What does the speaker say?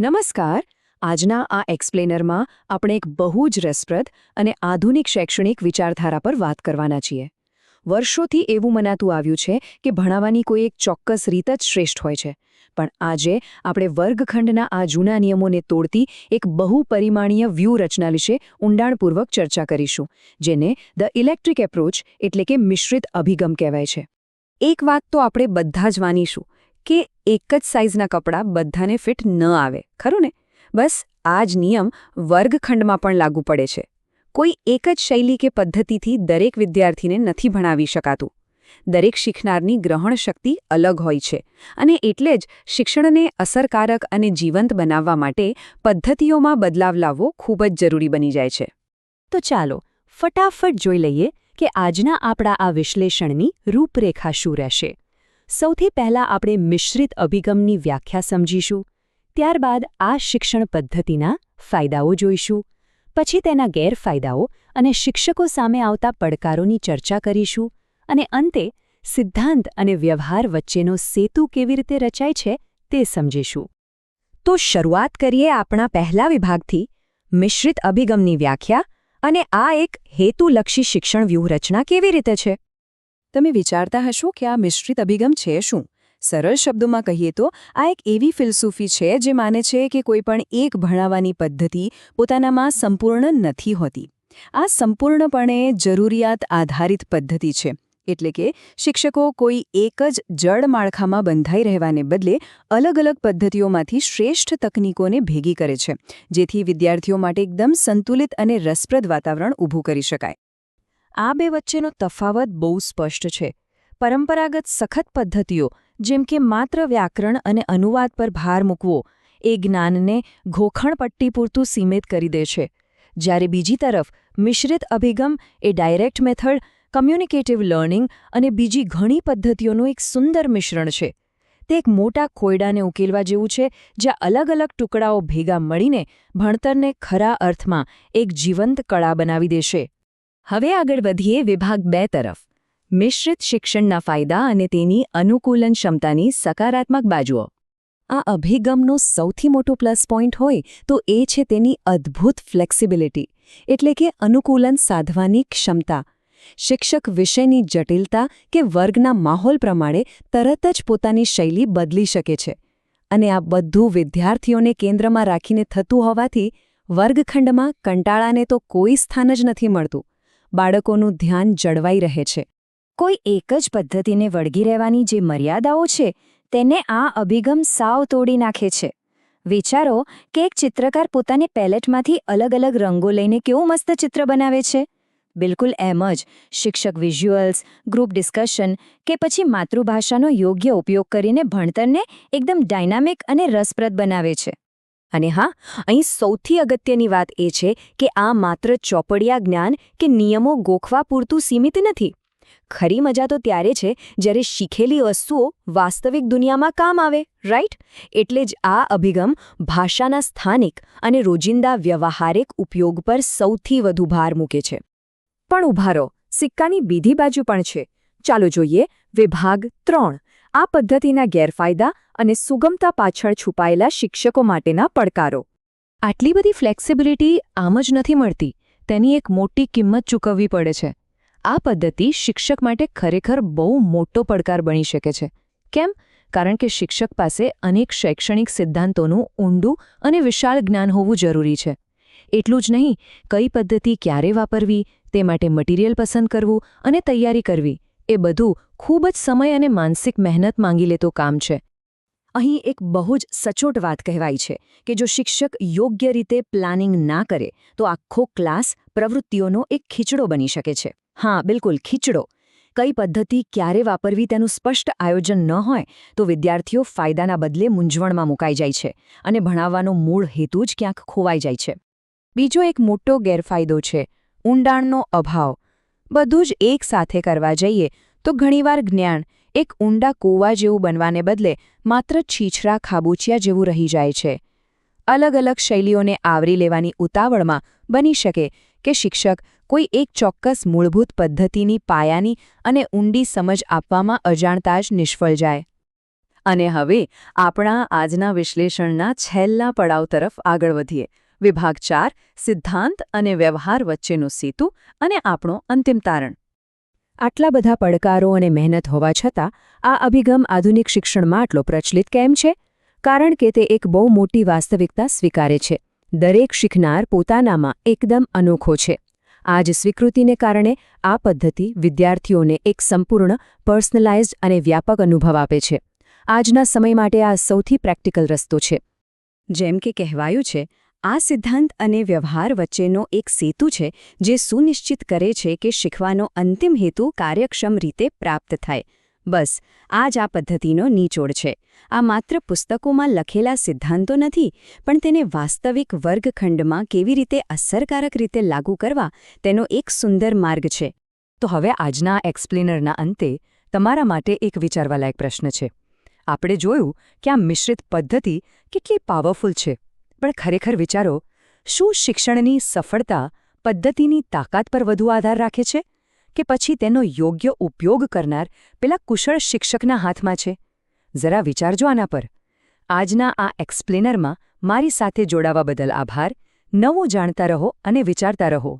નમસ્કાર. આજના આ એક્સપ્લેનરમાં આપણે એક બહુ જ રસપ્રદ અને આધુનિક શૈક્ષણિક વિચારધારા પર વાત કરવાના છીએ. વર્ષોથી એવું મનાતું આવ્યું છે કે ભણાવવાની કોઈ એક ચોક્કસ રીત જ શ્રેષ્ઠ હોય છે, પણ આજે આપણે વર્ગખંડના આ જૂના નિયમોને તોડતી એક બહુપરિમાણીય વ્યૂહરચના વિશે ઊંડાણપૂર્વક ચર્ચા કરીશું, જેને ધ ઇલેક્ટ્રિક એપ્રોચ એટલે કે મિશ્રિત અભિગમ કહેવાય છે. એક વાત તો આપણે બધા જ માનીશું કે એક જ સાઇઝના કપડાં બધાને ફિટ ન આવે, ખરું ને? બસ આ જ નિયમ વર્ગખંડમાં પણ લાગુ પડે છે. કોઈ એક જ શૈલી કે પદ્ધતિથી દરેક વિદ્યાર્થીને નથી ભણાવી શકાતું. દરેક શીખનારની ગ્રહણ શક્તિ અલગ હોય છે, અને એટલે જ શિક્ષણને અસરકારક અને જીવંત બનાવવા માટે પદ્ધતિઓમાં બદલાવ લાવવો ખૂબ જ જરૂરી બની જાય છે. તો ચાલો ફટાફટ જોઈ લઈએ કે આજના આપણા આ વિશ્લેષણની રૂપરેખા શું રહેશે. સૌથી પહેલાં આપણે મિશ્રિત અભિગમની વ્યાખ્યા સમજીશું. ત્યારબાદ આ શિક્ષણ પદ્ધતિના ફાયદાઓ જોઈશું. પછી તેના ગેરફાયદાઓ અને શિક્ષકો સામે આવતા પડકારોની ચર્ચા કરીશું. અને અંતે સિદ્ધાંત અને વ્યવહાર વચ્ચેનો સેતુ કેવી રીતે રચાય છે તે સમજીશું. તો શરૂઆત કરીએ આપણા પહેલા વિભાગથી, મિશ્રિત અભિગમની વ્યાખ્યા અને આ એક હેતુલક્ષી શિક્ષણ વ્યૂહરચના કેવી રીતે છે. તમે વિચારતા હશો કે આ મિશ્રિત અભિગમ છે શું? સરળ શબ્દોમાં કહીએ તો આ એક એવી ફિલસૂફી છે જે માને છે કે કોઈ પણ એક ભણાવવાની પદ્ધતિ પોતાનામાં સંપૂર્ણ નથી હોતી. આ સંપૂર્ણપણે જરૂરિયાત આધારિત પદ્ધતિ છે. એટલે કે શિક્ષકો કોઈ એક જ જડ માળખામાં બંધાઈ રહેવાને બદલે અલગ અલગ પદ્ધતિઓમાંથી શ્રેષ્ઠ તકનીકોને ભેગી કરે છે, જેથી વિદ્યાર્થીઓ માટે એકદમ સંતુલિત અને રસપ્રદ વાતાવરણ ઊભું કરી શકાય. આ બે વચ્ચેનો તફાવત બહુ સ્પષ્ટ છે. પરંપરાગત સખત પદ્ધતિઓ, જેમ કે માત્ર વ્યાકરણ અને અનુવાદ પર ભાર મૂકવો, એ જ્ઞાનને ઘોખણપટ્ટી પૂરતું સીમિત કરી દે છે. જ્યારે બીજી તરફ મિશ્રિત અભિગમ એ ડાયરેક્ટ મેથડ, કમ્યુનિકેટિવ લર્નિંગ અને બીજી ઘણી પદ્ધતિઓનું એક સુંદર મિશ્રણ છે. તે એક મોટા કોયડાને ઉકેલવા જેવું છે, જ્યાં અલગ અલગ ટુકડાઓ ભેગા મળીને ભણતરને ખરા અર્થમાં એક જીવંત કળા બનાવી દેશે. હવે આગળ વધીએ વિભાગ 2 તરફ. મિશ્રિત શિક્ષણના ફાયદા અને તેની અનુકૂલન ક્ષમતાની સકારાત્મક બાજુઓ. આ અભિગમનો સૌથી મોટો પ્લસ પોઈન્ટ હોય તો એ છે તેની અદ્ભુત ફ્લેક્સિબિલિટી, એટલે કે અનુકૂલન સાધવાની ક્ષમતા. શિક્ષક વિષયની જટિલતા કે વર્ગના માહોલ પ્રમાણે તરત જ પોતાની શૈલી બદલી શકે છે. અને આ બધું વિદ્યાર્થીઓને કેન્દ્રમાં રાખીને થતું હોવાથી વર્ગખંડમાં કંટાળાને તો કોઈ સ્થાન જ નથી મળતું. બાળકોનું ધ્યાન જળવાઈ રહે છે. કોઈ એક જ પદ્ધતિને વળગી રહેવાની જે મર્યાદાઓ છે, તેને આ અભિગમ સાવ તોડી નાખે છે. વિચારો કે એક ચિત્રકાર પોતાની પેલેટમાંથી અલગ અલગ રંગો લઈને કેવું મસ્ત ચિત્ર બનાવે છે. બિલકુલ એમ જ શિક્ષક વિઝ્યુઅલ્સ, ગ્રુપ ડિસ્કશન કે પછી માતૃભાષાનો યોગ્ય ઉપયોગ કરીને ભણતરને એકદમ ડાયનામિક અને રસપ્રદ બનાવે છે. અને હા, અહીં સૌથી અગત્યની વાત એ છે કે આ માત્ર ચોપડિયા જ્ઞાન કે નિયમો ગોખવા પૂરતું સીમિત નથી. ખરી મજા તો ત્યારે છે જ્યારે શીખેલી વસ્તુઓ વાસ્તવિક દુનિયામાં કામ આવે, રાઈટ? એટલે જ આ અભિગમ ભાષાના સ્થાનિક અને રોજિંદા વ્યવહારિક ઉપયોગ પર સૌથી વધુ ભાર મૂકે છે. પણ ઊભા રહો, સિક્કાની બીજી બાજુ પણ છે. ચાલો જોઈએ વિભાગ 3. આ પદ્ધતિના ગેરફાયદા અને સુગમતા પાછળ છુપાયેલા શિક્ષકો માટેના પડકારો. આટલી બધી ફ્લેક્સિબિલિટી આમ જ નથી મળતી. તેની એક મોટી કિંમત ચૂકવવી પડે છે. આ પદ્ધતિ શિક્ષક માટે ખરેખર બહુ મોટો પડકાર બની શકે છે. કેમ? કારણ કે શિક્ષક પાસે અનેક શૈક્ષણિક સિદ્ધાંતોનું ઊંડું અને વિશાળ જ્ઞાન હોવું જરૂરી છે. એટલું જ નહીં, કઈ પદ્ધતિ ક્યારે વાપરવી, તે માટે મટીરિયલ પસંદ કરવું અને તૈયારી કરવી, એ બધું ખૂબ જ સમય અને માનસિક મહેનત માંગી લેતું કામ છે. અહીં એક બહુ જ સચોટ વાત કહેવાય છે કે જો શિક્ષક યોગ્ય રીતે પ્લાનિંગ ના કરે તો આખો ક્લાસ પ્રવૃત્તિઓનો એક ખીચડો બની શકે છે. હા, બિલકુલ ખીચડો. કઈ પદ્ધતિ ક્યારે વાપરવી તેનું સ્પષ્ટ આયોજન ન હોય તો વિદ્યાર્થીઓ ફાયદાના બદલે મૂંઝવણમાં મુકાઈ જાય છે અને ભણાવવાનો મૂળ હેતુ જ ક્યાંક ખોવાઈ જાય છે. બીજો એક મોટો ગેરફાયદો છે ઊંડાણનો અભાવ. બધું જ એક સાથે કરવા જઈએ તો ઘણીવાર જ્ઞાન એક ઊંડા કૂવા જેવું બનવાને બદલે માત્ર છીછરા ખાબોચિયા જેવું રહી જાય છે. અલગ અલગ શૈલીઓને આવરી લેવાની ઉતાવળમાં બની શકે કે શિક્ષક કોઈ એક ચોક્કસ મૂળભૂત પદ્ધતિની પાયાની અને ઊંડી સમજ આપવામાં અજાણતા જ નિષ્ફળ જાય. અને હવે આપણા આજના વિશ્લેષણના છેલ્લા પડાવ તરફ આગળ વધીએ. વિભાગ 4 સિદ્ધાંત અને વ્યવહાર વચ્ચેનો સેતુ અને આપણો અંતિમ તારણ. આટલા બધા પડકારો અને મહેનત હોવા છતાં આ અભિગમ આધુનિક શિક્ષણમાં આટલો પ્રચલિત કેમ છે? કારણ કે તે એક બહુ મોટી વાસ્તવિકતા સ્વીકારે છે. દરેક શીખનાર પોતાનામાં એકદમ અનોખો છે. આ જ સ્વીકૃતિને કારણે આ પદ્ધતિ વિદ્યાર્થીઓને એક સંપૂર્ણ પર્સનલાઇઝ્ડ અને વ્યાપક અનુભવ આપે છે. આજના સમય માટે આ સૌથી પ્રેક્ટિકલ રસ્તો છે. જેમ કે કહેવાયું છે, આ સિદ્ધાંત અને વ્યવહાર વચ્ચેનો એક સેતુ છે જે સુનિશ્ચિત કરે છે કે શીખવાનો અંતિમ હેતુ કાર્યક્ષમ રીતે પ્રાપ્ત થાય. બસ આ જ આ પદ્ધતિનો નિચોડ છે. આ માત્ર પુસ્તકોમાં લખેલા સિદ્ધાંતો નથી, પણ તેને વાસ્તવિક વર્ગખંડમાં કેવી રીતે અસરકારક રીતે લાગુ કરવા તેનો એક સુંદર માર્ગ છે. તો હવે આજના એક્સપ્લેનરના અંતે તમારા માટે એક વિચારવાલાયક પ્રશ્ન છે. આપણે જોયું કે આ મિશ્રિત પદ્ધતિ કેટલી પાવરફુલ છે, પણ ખરેખર વિચારો, શું શિક્ષણની સફળતા પદ્ધતિની તાકાત પર વધુ આધાર રાખે છે કે પછી તેનો યોગ્ય ઉપયોગ કરનાર પેલા કુશળ શિક્ષકના હાથમાં છે? જરા વિચારજો આના પર. આજના આ એક્સપ્લેનરમાં મારી સાથે જોડાવા બદલ આભાર. નવું જાણતા રહો અને વિચારતા રહો.